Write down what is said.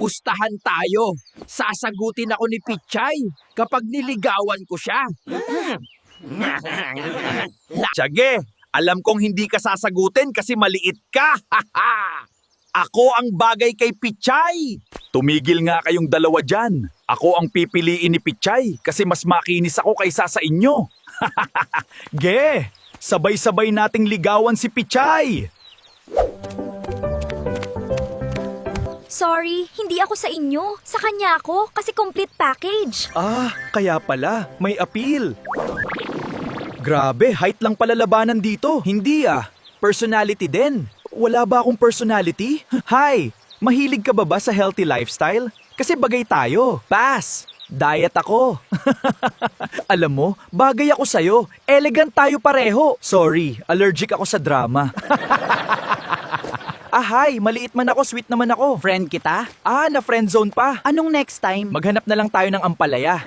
Pustahan tayo. Sasagutin ako ni Pichay kapag niligawan ko siya. Tiyage, alam kong hindi ka sasagutin kasi maliit ka. Ako ang bagay kay Pichay. Tumigil nga kayong dalawa dyan. Ako ang pipiliin ni Pichay kasi mas makinis ako kaysa sa inyo. Ge, sabay-sabay nating ligawan si Pichay. Sorry, hindi ako sa inyo. Sa kanya ako kasi complete package. Ah, kaya pala, may appeal. Grabe, height lang pala labanan dito. Hindi personality din. Wala ba akong personality? Hi, mahilig ka ba sa healthy lifestyle? Kasi bagay tayo. Pass. Diet ako. Alam mo, bagay ako sa'yo. Elegant tayo pareho. Sorry, allergic ako sa drama. Hi, maliit man ako, sweet naman ako. Friend kita? Na friend zone pa. Anong next time? Maghanap na lang tayo ng ampalaya.